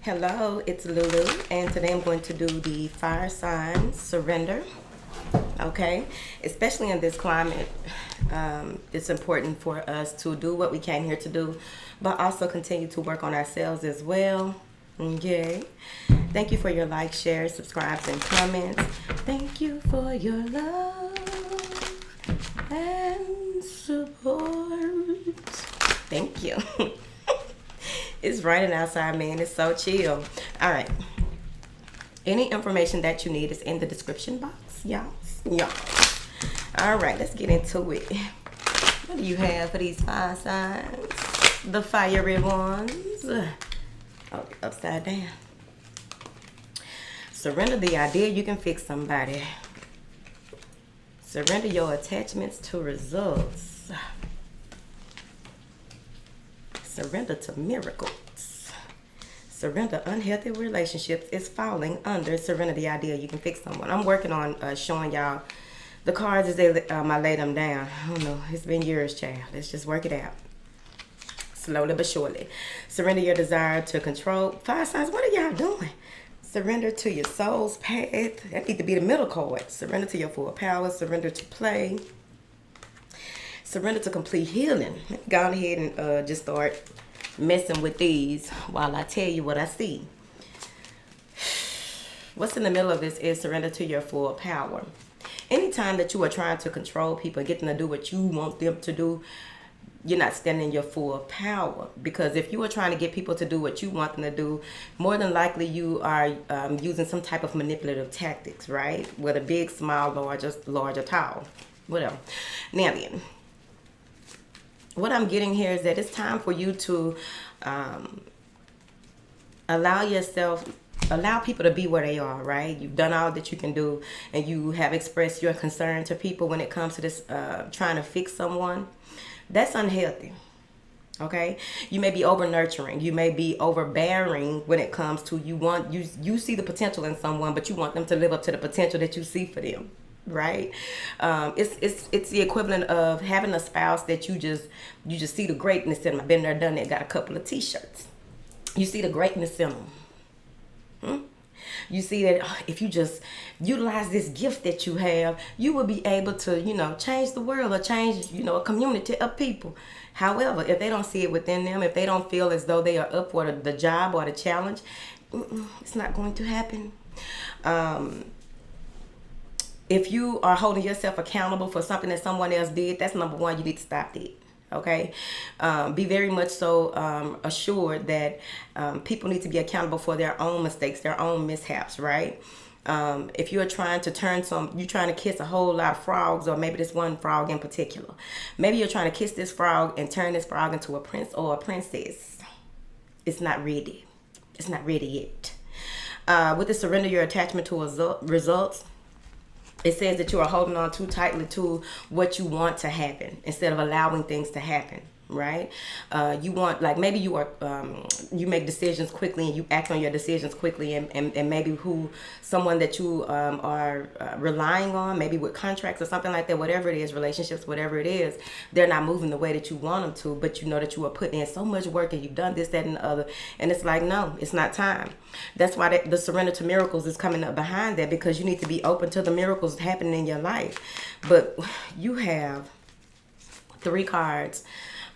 Hello, it's Lulu, and today I'm going to do the fire sign surrender. Okay, especially in this climate, it's important for us to do what we came here to do, but also continue to work on ourselves as well. Okay, thank you for your likes, shares, subscribes, and comments. Thank you for your love and support. Thank you. It's raining outside, man. It's so chill. All right. Any information that you need is in the description box, y'all. Yeah. All right, let's get into it. What do you have for these fire signs? The fiery ones. Oh, upside down. Surrender the idea you can fix somebody. Surrender your attachments to results. Surrender to miracles. Surrender unhealthy relationships is falling under surrender the idea you can fix someone. I'm working on showing y'all the cards as I lay them down. I don't know. It's been years, child. Let's just work it out. Slowly but surely. Surrender your desire to control. Fire signs, what are y'all doing? Surrender to your soul's path. That need to be the middle card. Surrender to your full power. Surrender to play. Surrender to complete healing. Go ahead and just start messing with these while I tell you what I see. What's in the middle of this is surrender to your full power. Anytime that you are trying to control people and get them to do what you want them to do, you're not standing in your full power. Because if you are trying to get people to do what you want them to do, more than likely you are using some type of manipulative tactics, right? Whether big, small, large, or tall, whatever. Now then, what I'm getting here is that it's time for you to allow people to be where they are, right? You've done all that you can do, and you have expressed your concern to people when it comes to this trying to fix someone. That's unhealthy. Okay, you may be over nurturing, you may be overbearing when it comes to you see the potential in someone, but you want them to live up to the potential that you see for them. Right? It's the equivalent of having a spouse that you just see the greatness in them. I've been there, done that. Got a couple of t-shirts. You see the greatness in them. You see that if you just utilize this gift that you have, you will be able to, change the world or change, a community of people. However, if they don't see it within them, if they don't feel as though they are up for the job or the challenge, it's not going to happen. If you are holding yourself accountable for something that someone else did, that's number one. You need to stop that. Okay? Be very much so assured that people need to be accountable for their own mistakes, their own mishaps, right? If you're trying to you're trying to kiss a whole lot of frogs, or maybe this one frog in particular. Maybe you're trying to kiss this frog and turn this frog into a prince or a princess. It's not ready. It's not ready yet. With the surrender your attachment to results, it says that you are holding on too tightly to what you want to happen instead of allowing things to happen, right? You want, like, maybe you make decisions quickly and you act on your decisions quickly, and maybe someone that you are relying on, maybe with contracts or something like that, whatever it is, relationships, whatever it is, they're not moving the way that you want them to, but you know that you are putting in so much work and you've done this, that, and the other, and it's like, no, it's not time. That's why the surrender to miracles is coming up behind that, because you need to be open to the miracles happening in your life. But you have 3 cards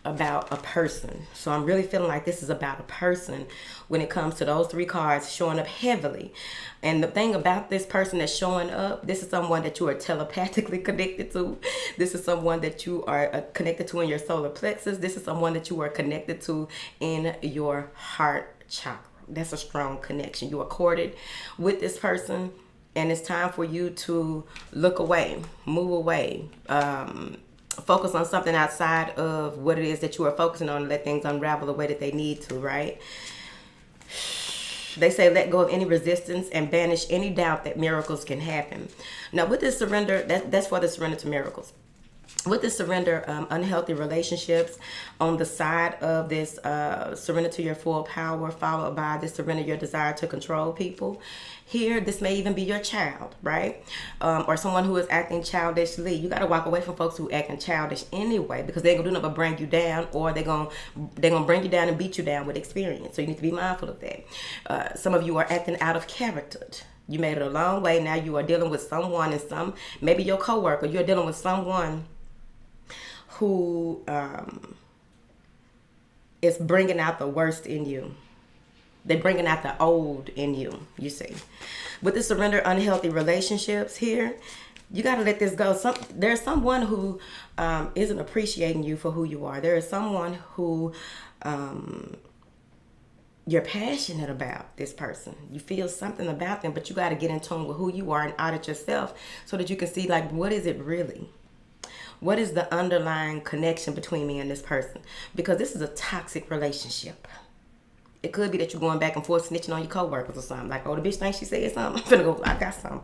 about a person. So I'm really feeling like this is about a person when it comes to those 3 cards showing up heavily. And the thing about this person that's showing up, this is someone that you are telepathically connected to. This is someone that you are connected to in your solar plexus. This is someone that you are connected to in your heart chakra. That's a strong connection. You are corded with this person, and it's time for you to look away, move away, focus on something outside of what it is that you are focusing on, and let things unravel the way that they need to, right? They say let go of any resistance and banish any doubt that miracles can happen. Now with this surrender, that's for the surrender to miracles. With the surrender, unhealthy relationships on the side of this surrender to your full power, followed by this surrender your desire to control people. Here, this may even be your child, right? Or someone who is acting childishly. You got to walk away from folks who acting childish anyway, because they're gonna do nothing but bring you down, or they're gonna bring you down and beat you down with experience. So you need to be mindful of that. Some of you are acting out of character. You made it a long way. Now you are dealing with someone, and maybe your coworker. You're dealing with someone who is bringing out the worst in you. They're bringing out the old in you, you see. With the surrender unhealthy relationships here, you got to let this go. There's someone who isn't appreciating you for who you are. There is someone who you're passionate about this person. You feel something about them, but you got to get in tune with who you are and audit yourself so that you can see, like, what is it really? What is the underlying connection between me and this person? Because this is a toxic relationship. It could be that you're going back and forth snitching on your coworkers or something. Like, oh, the bitch thinks she said something. I'm finna go, I got something.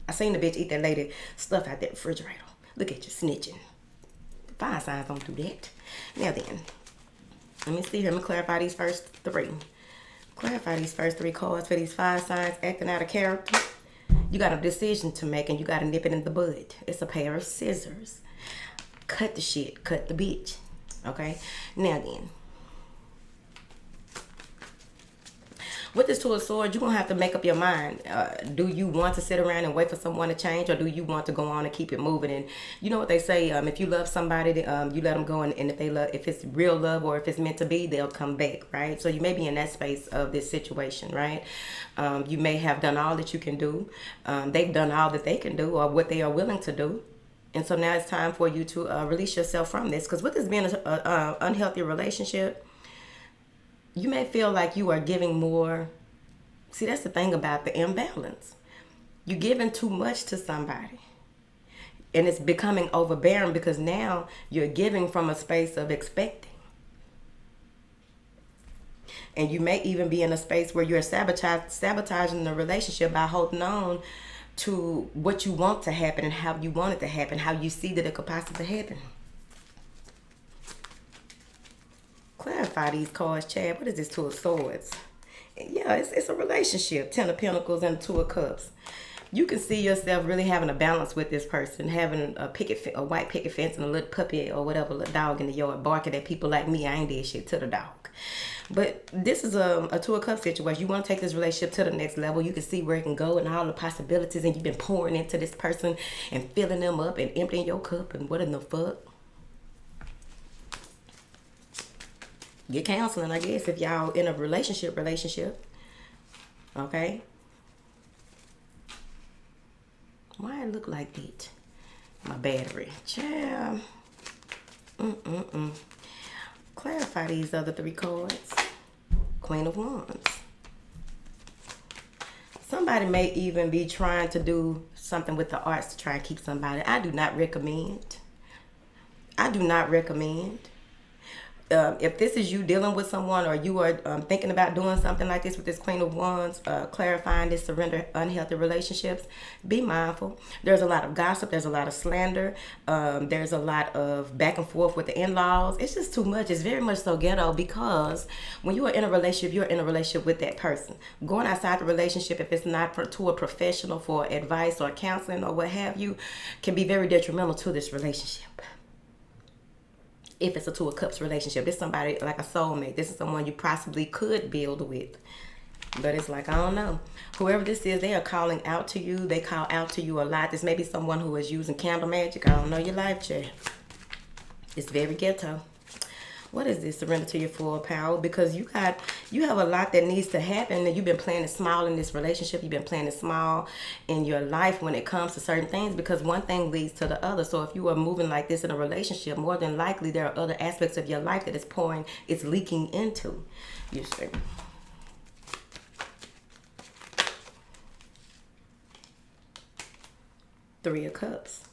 I seen the bitch eat that lady stuff out that refrigerator. Look at you snitching. Fire signs don't do that. Now then, let me see here. Let me clarify these first three. Clarify these first three cards for these fire signs acting out of character. You got a decision to make, and you got to nip it in the bud. It's a pair of scissors. Cut the shit. Cut the bitch. Okay? Now then. With this Two of Swords, you're going to have to make up your mind. Do you want to sit around and wait for someone to change, or do you want to go on and keep it moving? And you know what they say, if you love somebody, you let them go, and if it's real love or if it's meant to be, they'll come back, right? So you may be in that space of this situation, right? You may have done all that you can do. They've done all that they can do, or what they are willing to do. And so now it's time for you to release yourself from this. Because with this being an unhealthy relationship, you may feel like you are giving more. See, that's the thing about the imbalance. You're giving too much to somebody. And it's becoming overbearing because now you're giving from a space of expecting. And you may even be in a space where you're sabotaging the relationship by holding on to what you want to happen and how you want it to happen, how you see that it could possibly happen. Clarify these cards, Chad. What is this Two of Swords? Yeah, it's a relationship. 10 of Pentacles and 2 of Cups. You can see yourself really having a balance with this person, having a white picket fence and a little puppy or whatever, little dog in the yard barking at people like me. I ain't did shit to the dog. But this is a 2 of Cups situation. You want to take this relationship to the next level. You can see where it can go and all the possibilities, and you've been pouring into this person and filling them up and emptying your cup, and what in the fuck? Get counseling, I guess, if y'all in a relationship. Okay? Why it look like that? My battery. Child. Clarify these other 3 cards. Queen of Wands. Somebody may even be trying to do something with the arts to try and keep somebody. I do not recommend. If this is you dealing with someone, or you are thinking about doing something like this with this Queen of Wands, clarifying this surrender unhealthy relationships, be mindful. There's a lot of gossip. There's a lot of slander. There's a lot of back and forth with the in-laws. It's just too much. It's very much so ghetto, because when you are in a relationship, you're in a relationship with that person. Going outside the relationship, if it's not to a professional for advice or counseling or what have you, can be very detrimental to this relationship. If it's a 2 of Cups relationship, this is somebody like a soulmate. This is someone you possibly could build with. But it's like, I don't know. Whoever this is, they are calling out to you. They call out to you a lot. This may be someone who is using candle magic. I don't know your life chart. It's very ghetto. What is this? Surrender to your full power. Because you have a lot that needs to happen, and you've been playing it small in this relationship. You've been playing it small in your life when it comes to certain things, because one thing leads to the other. So if you are moving like this in a relationship, more than likely there are other aspects of your life that it's leaking into. You see. Three of Cups.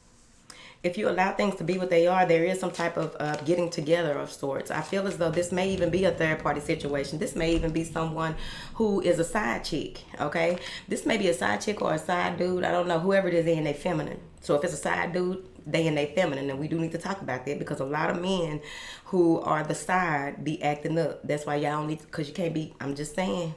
If you allow things to be what they are, there is some type of getting together of sorts. I feel as though this may even be a third-party situation. This may even be someone who is a side chick, okay? This may be a side chick or a side dude. I don't know. Whoever it is, they feminine. So if it's a side dude, they in their feminine, and we do need to talk about that because a lot of men who are the side be acting up. That's why y'all don't need, because you can't be, I'm just saying.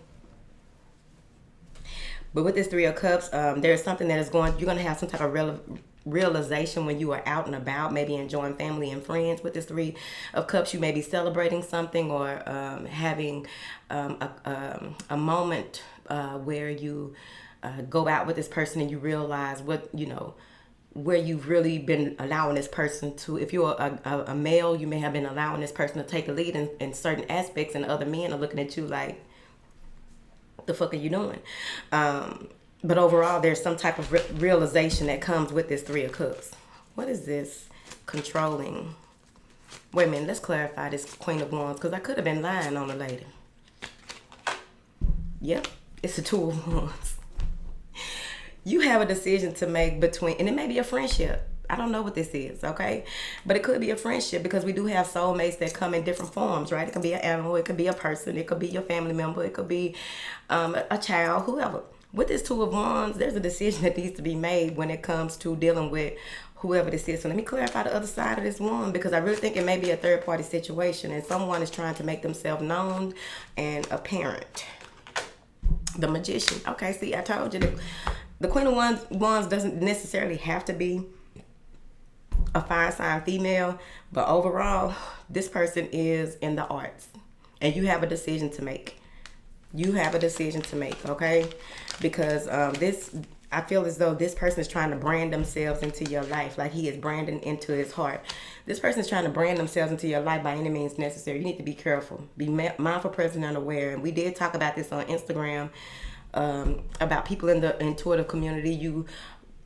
But with this Three of Cups, there's something that is going, you're going to have some type of realization when you are out and about, maybe enjoying family and friends. With this Three of Cups, you may be celebrating something or having a moment where you go out with this person and you realize what, you know, where you've really been allowing this person to, if you're a male, you may have been allowing this person to take a lead in certain aspects, and other men are looking at you like, the fuck are you doing? But overall, there's some type of realization that comes with this Three of Cups. What is this? Controlling. Wait a minute, let's clarify this Queen of Wands, because I could have been lying on the lady. Yep, it's the Two of Wands. You have a decision to make between, and it may be a friendship. I don't know what this is, okay? But it could be a friendship, because we do have soulmates that come in different forms, right? It could be an animal, it could be a person, it could be your family member, it could be a child, whoever. With this Two of Wands, there's a decision that needs to be made when it comes to dealing with whoever this is. So let me clarify the other side of this one, because I really think it may be a third-party situation, and someone is trying to make themselves known and apparent. The Magician. Okay, see, I told you that the Queen of Wands doesn't necessarily have to be a fire sign female, but overall, this person is in the arts, and you have a decision to make. You have a decision to make, okay? Because I feel as though this person is trying to brand themselves into your life, like he is branding into his heart. This person is trying to brand themselves into your life by any means necessary. You need to be careful. Be mindful, present, and aware. And we did talk about this on Instagram, about people in the intuitive community. You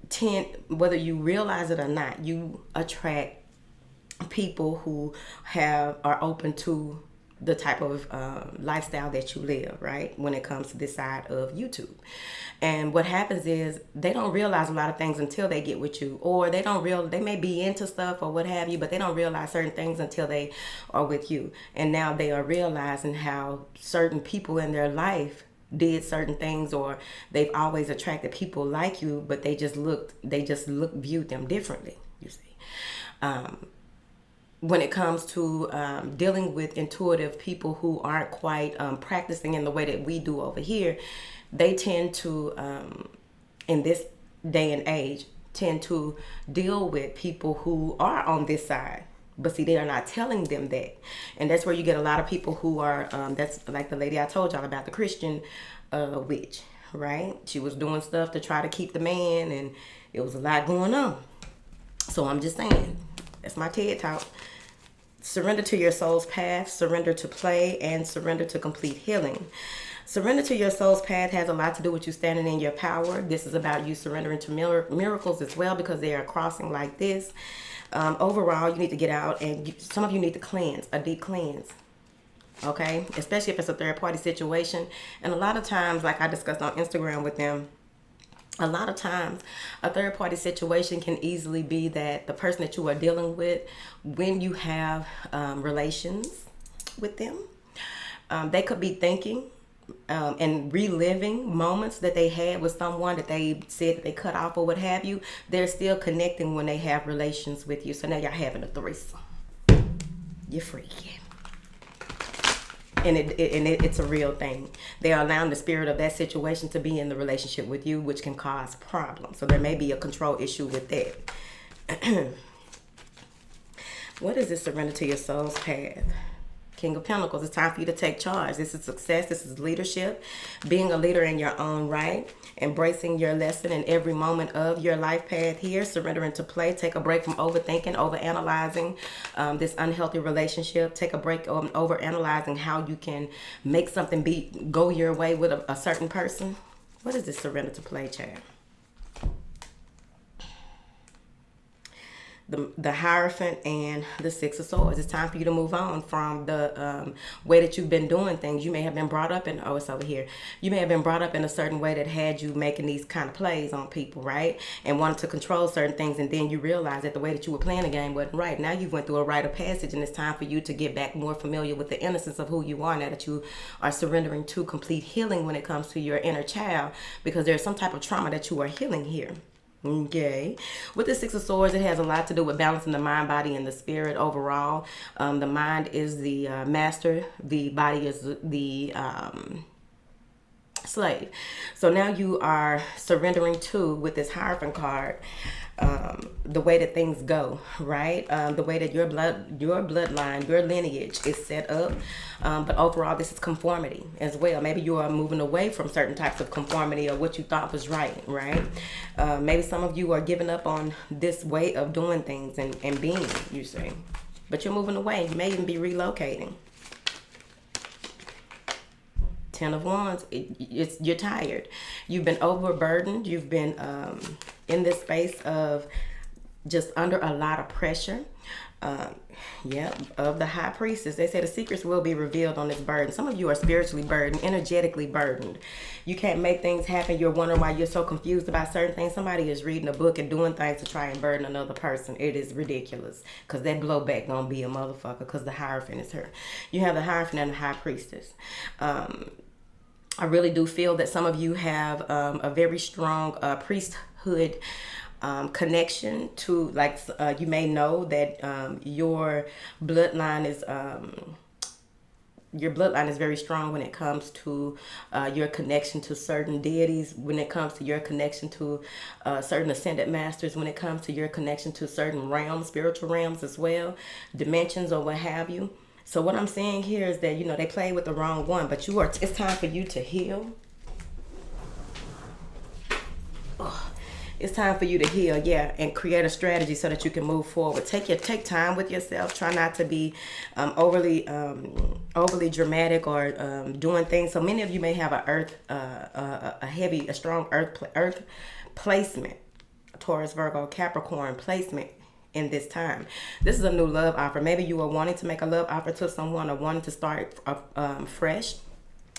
tend, whether you realize it or not, you attract people who are open to the type of lifestyle that you live, right? When it comes to this side of YouTube. And what happens is they don't realize a lot of things until they get with you, or they may be into stuff or what have you, but they don't realize certain things until they are with you. And now they are realizing how certain people in their life did certain things, or they've always attracted people like you, but they just viewed them differently, you see. When it comes to dealing with intuitive people who aren't quite practicing in the way that we do over here, they tend to, in this day and age, tend to deal with people who are on this side. But see, they are not telling them that. And that's where you get a lot of people who are, that's like the lady I told y'all about, the Christian witch, right? She was doing stuff to try to keep the man, and it was a lot going on. So I'm just saying, that's my TED Talk. Surrender to your soul's path, surrender to play, and surrender to complete healing. Surrender to your soul's path has a lot to do with you standing in your power. This is about you surrendering to miracles as well, because they are crossing like this. Overall, you need to get out, and some of you need to cleanse, a deep cleanse. Okay? Especially if it's a third-party situation. And a lot of times, like I discussed on Instagram with them, a lot of times a third-party situation can easily be that the person that you are dealing with, when you have relations with them, they could be thinking and reliving moments that they had with someone that they said that they cut off or what have you. They're still connecting when they have relations with you. So now y'all having a threesome. You're freaky. And it's a real thing. They are allowing the spirit of that situation to be in the relationship with you, which can cause problems. So there may be a control issue with that. What is this surrender to your soul's path? King of Pentacles. It's time for you to take charge. This is success. This is leadership. Being a leader in your own right. Embracing your lesson in every moment of your life path here. Surrendering to play. Take a break from overthinking, overanalyzing this unhealthy relationship. Take a break on overanalyzing how you can make something go your way with a certain person. What is this surrender to play, child? The Hierophant and the Six of Swords. It's time for you to move on from the way that you've been doing things. You may have been brought up in, oh, it's over here. You may have been brought up in a certain way that had you making these kind of plays on people, right? And wanted to control certain things, and then you realize that the way that you were playing the game wasn't right. Now you went through a rite of passage, and it's time for you to get back more familiar with the innocence of who you are now that you are surrendering to complete healing when it comes to your inner child, because there's some type of trauma that you are healing here. Okay. With the Six of Swords, it has a lot to do with balancing the mind, body, and the spirit overall. The mind is the master. The body is the slave. So now you are surrendering to, with this Hierophant card, the way that things go, right? The way that your bloodline, your lineage is set up. But overall, this is conformity as well. Maybe you are moving away from certain types of conformity or what you thought was right, right? Maybe some of you are giving up on this way of doing things and being, you see. But you're moving away. You may even be relocating. Ten of Wands, you're tired. You've been overburdened. You've been in this space of just under a lot of pressure. Of the High Priestess. They say the secrets will be revealed on this burden. Some of you are spiritually burdened, energetically burdened. You can't make things happen. You're wondering why you're so confused about certain things. Somebody is reading a book and doing things to try and burden another person. It is ridiculous, because that blowback gonna be a motherfucker, because the Hierophant is her. You have the Hierophant and the High Priestess. I really do feel that some of you have a very strong priesthood connection to, like, you may know that your bloodline is very strong when it comes to your connection to certain deities, when it comes to your connection to certain ascended masters, when it comes to your connection to certain realms, spiritual realms as well, dimensions or what have you. So what I'm saying here is that, they play with the wrong one, but it's time for you to heal. It's time for you to heal, and create a strategy so that you can move forward. Take time with yourself. Try not to be overly dramatic or doing things. So many of you may have a strong earth placement, Taurus, Virgo, Capricorn placement in this time. This is a new love offer. Maybe you are wanting to make a love offer to someone or wanting to start fresh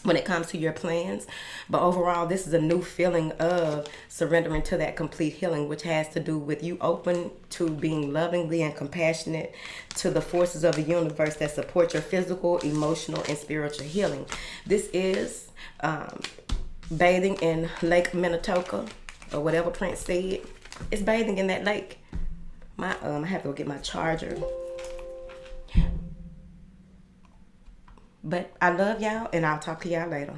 when it comes to your plans. But overall, this is a new feeling of surrendering to that complete healing, which has to do with you open to being lovingly and compassionate to the forces of the universe that support your physical, emotional, and spiritual healing. This is bathing in Lake Minnetonka, or whatever Prince said. It's bathing in that lake. I have to go get my charger. But I love y'all, and I'll talk to y'all later.